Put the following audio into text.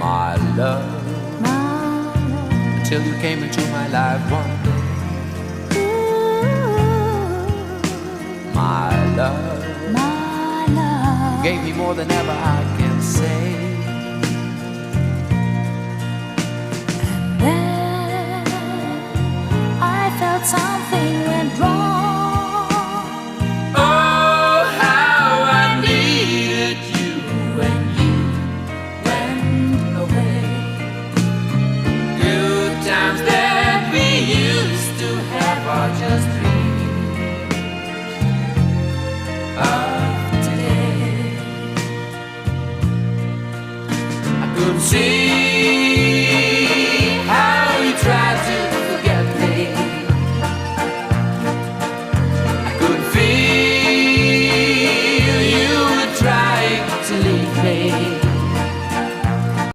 my love, until you came into my life one day. My love, you gave me more than ever I can say. And then I felt something went wrong. Oh, how I needed you when you went away. Good times that we used to have are just dreams of today. I couldn't see